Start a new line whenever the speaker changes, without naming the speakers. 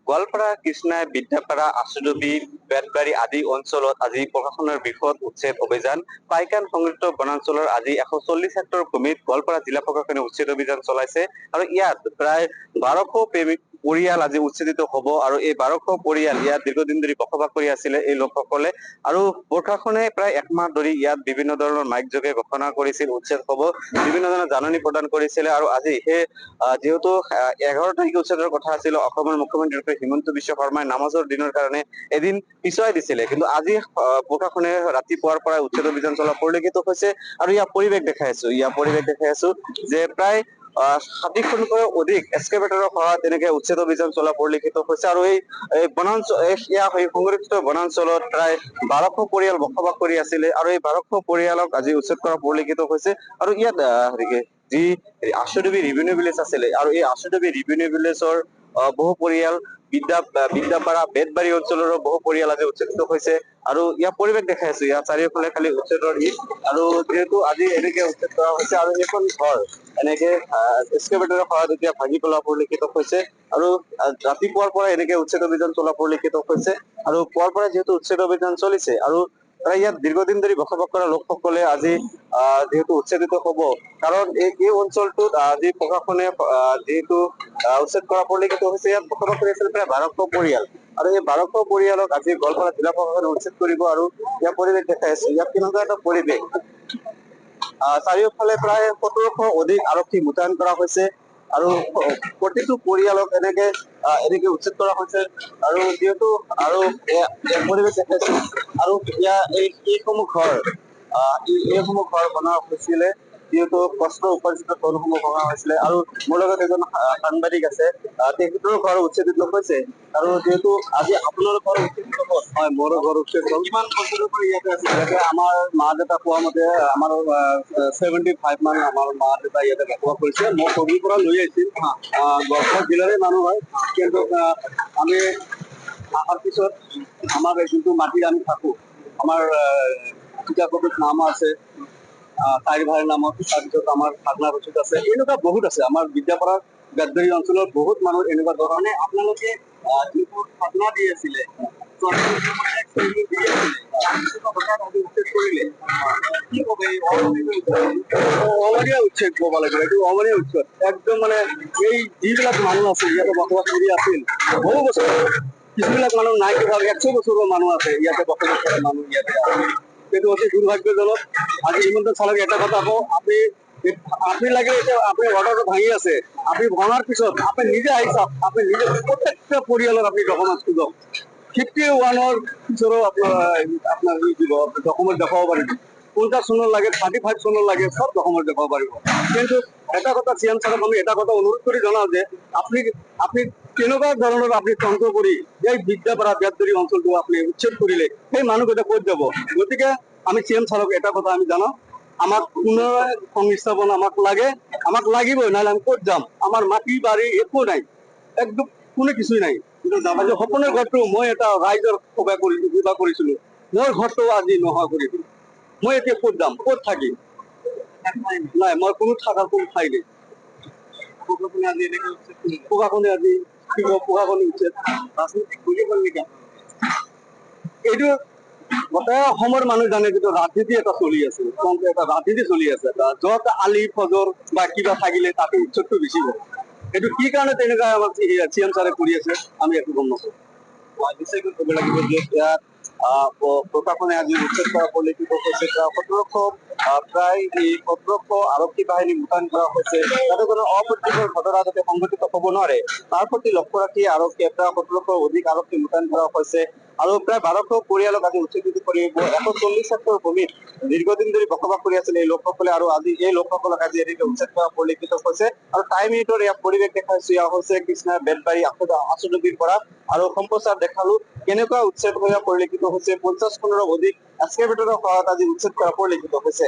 গোৱালপাৰা, কৃষ্ণাই, বিদ্যাপাৰা, আচুডবি, বেতবাৰী আদি অঞ্চলত আজি প্ৰশাসনৰ বৃহৎ উচ্ছেদ অভিযান। পাইকান সংৰক্ষিত বনাঞ্চলৰ আজি 140 হেক্টৰ ভূমিত গোৱালপাৰা জিলা প্ৰশাসনে উচ্ছেদ অভিযান চলাইছে আৰু ইয়াত প্ৰায় 1200 পৰিয়াল আজি উচ্ছেদিত হ'ব আৰু এই 1200 পৰিয়াল ইয়াত দীৰ্ঘদিন ধৰি বসবাস কৰি আছিলে এই লোকসকলে। আৰু প্ৰশাসনে প্ৰায় একমাহ ধৰি ইয়াত বিভিন্ন ধৰণৰ মাইক যোগে ঘোষণা কৰিছিল উচ্ছেদ হ'ব, বিভিন্ন ধৰণৰ জাননী প্ৰদান কৰিছিলে আৰু আজি সেই যেহেতু 11 তাৰিখে উচ্ছেদৰ কথা আছিল, অসমৰ মুখ্যমন্ত্ৰী ডক্টৰ হিমন্ত বিশ্ব শৰ্মাই নামাজৰ দিনৰ কাৰণে এদিন পিছুৱাই দিছিলে, কিন্তু আজি প্ৰশাসনে ৰাতিপুৱাৰ পৰা উচ্ছেদ অভিযান চলোৱা পৰিলক্ষিত হৈছে। আৰু ইয়াৰ পৰিৱেশ দেখাই আছো যে প্ৰায় 60খনকৈ অধিক এক্সকেভেটৰৰ সহায়ত তেনেকে উচ্ছেদ অভিযান চলোৱা পৰিলক্ষিত হৈছে। আৰু এই বনাঞ্চল সংৰক্ষিত বনাঞ্চলত প্ৰায় 1200 পৰিয়াল বসবাস কৰি আছিলে আৰু এই 1200 পৰিয়ালক আজি উচ্ছেদ কৰা পৰিলক্ষিত হৈছে। আৰু ইয়াত যি আচুডবি ৰিভিনিউ ভিলেজ আছিলে আৰু এই আচুডবি ৰিভিনিউ ভিলেজৰ বহু পৰিয়াল, বিদ্যাপাৰা, বেতবাৰী অঞ্চলৰো বহু পৰিয়াল আজি উচ্ছেদিত হৈছে। আৰু ইয়াৰ পৰিৱেশ দেখাই আছো, ইয়াৰ চাৰিওফালে খালি উচ্ছেদৰ আৰু যিহেতু আজি এনেকে উচ্ছেদ কৰা হৈছে আৰু এইখন ঘৰ এনেকে এক্সকেভেটৰৰ সহায়ত এতিয়া ভাঙি পেলোৱা পৰিলক্ষিত হৈছে। আৰু ৰাতিপুৱাৰ পৰা এনেকে উচ্ছেদ অভিযান চলোৱা পৰিলক্ষিত হৈছে। আৰু পুৱাৰ পৰা যিহেতু উচ্ছেদ অভিযান চলিছে আৰু ইয়াত দীৰ্ঘদিন ধৰি বসবাস কৰা লোকসকলে আজি যিহেতু উচ্ছেদিত হ'ব, কাৰণ এই অঞ্চলটোত আজি প্ৰশাসনে যিহেতু উচ্ছেদ কৰা পৰিলক্ষিত হৈছে, ইয়াত বসবাস কৰি আছিল প্ৰায় 1200 পৰিয়াল আৰু এই 1200 পৰিয়ালক আজি গোৱালপাৰা জিলা প্ৰশাসনে উচ্ছেদ কৰিব। আৰু ইয়াৰ পৰিৱেশ দেখাই আছো, ইয়াত কেনেকুৱা এটা পৰিৱেশ, চাৰিওফালে প্ৰায় 1700 অধিক আৰক্ষী মোতায়েন কৰা হৈছে আৰু প্ৰতিটো পৰিয়ালক এনেকে উচ্ছেদ কৰা হৈছে। আৰু যিহেতু আৰু পৰিৱেশ দেখাইছো আৰু এইসমূহ ঘৰ বনোৱা হৈছিলে, যিহেতু কষ্টৰ উপাৰ্জিত ধনসমূহ ভঙা হৈছিলে। আৰু মোৰ লগত এজন সাংবাদিক আছে, তেখেতৰো ঘৰ উচ্ছেদিত হৈছে। আৰু যিহেতু আজি আপোনালোকৰ উচ্ছেদিত হ'ল, হয় মোৰো ঘৰ উচ্ছেদিত হ'ল। কিমান বছৰৰ পৰা ইয়াতে আছে? ইয়াতে আমাৰ মা দেউতা কোৱা মতে আমাৰ 75 মান আমাৰ মা দেউতা ইয়াতে বসবাস কৰিছে। মই সৰুৰ পৰা লৈ আহিছিল, গোৱালপাৰা জিলাৰে মানুহ হয়, কিন্তু আমি অহাৰ পিছত আমাৰ যোনটো মাটি আমি থাকো, আমাৰ কিতাপত নাম আছে তাইৰ ভাইৰ নামত, তাৰপিছত আমাৰ ভাগনা ৰচিত আছে, এনেকুৱা বহুত আছে। আমাৰ বিদ্যাপাৰা বেতবাৰী অঞ্চলৰ বহুত মানুহ এনেকুৱা ধৰণে আপোনালোকে যিবোৰ ভাগনা দি আছিলে অমৰীয়া উচ্ছেদ কব লাগিব, এইটো অমৰীয়া উচ্ছেদ একদম মানে এই যিবিলাক মানুহ আছিল ইয়াতে বসবাস কৰি আছিল বহু বছৰ, কিছুবিলাক মানুহ 100 বছৰৰ মানুহ আছে ইয়াতে বসবাস কৰা মানুহ ইয়াতে আছে। সেইটো অতি দুৰ্ভাগ্যজনক। আজি হিমন্ত চালক এটা কথা কওঁ, আপনি লাগে এতিয়া আপনি অৰ্ডাৰটো ভাঙি আছে, আপনি ভঙাৰ পিছত আপনি নিজে আহি চাওক, আপনি নিজে প্ৰত্যেকটা পৰিয়ালৰ আপনি ডকুমেণ্টছ খুজক, 51ৰ পিছৰো আপোনাৰ ডকুমেণ্ট দেখাব পাৰিব, 50 চনৰ লাগে, 35 চনৰ লাগে, সব ডকুমেণ্ট দেখাব পাৰিব। কিন্তু এটা কথা চিএম ছাৰক আমি এটা কথা অনুৰোধ কৰি জনাও যে আপনি কেনেকুৱা ধৰণৰ আপনি তন্ত্ৰ কৰি এই বিদ্যাপাৰা বেতবাৰী অঞ্চলটো আপনি উচ্ছেদ কৰিলে, সেই মানুহকেইটা ক'ত যাব? গতিকে আমি চিএম ছাৰক এটা কথা আমি জানাও, আমাক পুনৰাই সংস্থাপন আমাক লাগিবই, নহলে আমি ক'ত যাম? আমাৰ মাটি বাৰী একো নাই, একদম কোনো কিছুই নাই। কিন্তু সপোনৰ ঘৰটো মই এটা ৰাইজৰ কিবা কৰিছিলো, মোৰ ঘৰটো আজি নোহোৱা কৰি দিলো। মই এতিয়া ক'ত যাম, ক'ত থাকিম? নাই, মই কোনো থাকাৰ কোনো ঠাই নাই। প্ৰশাসনে আজি উচ্ছেদ ৰাজনীতিক বুজি পাল নেকি? এইটো গোটেই অসমৰ মানুহ জানে, যিটো ৰাজনীতি এটা চলি আছে, এটা ৰাজনীতি চলি আছে, য'ত আলি ফজৰ বা কিবা থাকিলে তাতে উচ্ছেদটো বেছি হয়। এইটো কি কাৰণে তেনেকুৱা আমাৰ চিএম ছাৰে কৰি আছে আমি একো গম নাপাওঁ। নিশ্চয়কৈ ক'ব লাগিব যে ইয়াত প্ৰশাসনে আজি উচ্ছেদ কৰা পৰিলক্ষিত হৈছে। প্ৰায় 1700 আৰক্ষী বাহিনী মোতায়েন কৰা হৈছে, যাতে কোনো অপ্ৰীতিকৰ ঘটনা যাতে সংঘটিত হ'ব নোৱাৰে তাৰ প্ৰতি লক্ষ্য ৰাখি আৰক্ষীয়ে প্ৰায় 1700 অধিক আৰক্ষী মোতায়েন কৰা হৈছে। আৰু প্ৰায় 1200 পৰিয়ালক আজি উচ্ছেদিত কৰিব। 140 হেক্টৰ ভূমিত দীৰ্ঘদিন ধৰি বসবাস কৰি আছিলে এই লোকসকলে, আৰু আজি এই লোকসকলক আজি এনেকে উচ্ছেদ কৰা পৰিলক্ষিত হৈছে। আৰু টাইম মিনিটৰ ইয়াৰ পৰিৱেশ দেখাইছো, এয়া হৈছে কৃষ্ণা বেতবাৰী আচুডবিৰ পৰা, আৰু সম্প্ৰচাৰ দেখালো কেনেকুৱা উচ্ছেদ হোৱা পৰিলক্ষিত হৈছে। 50খনৰো অধিক এক্সকেভেটৰৰ সহায়ত আজি উচ্ছেদ কৰা পৰিলক্ষিত হৈছে।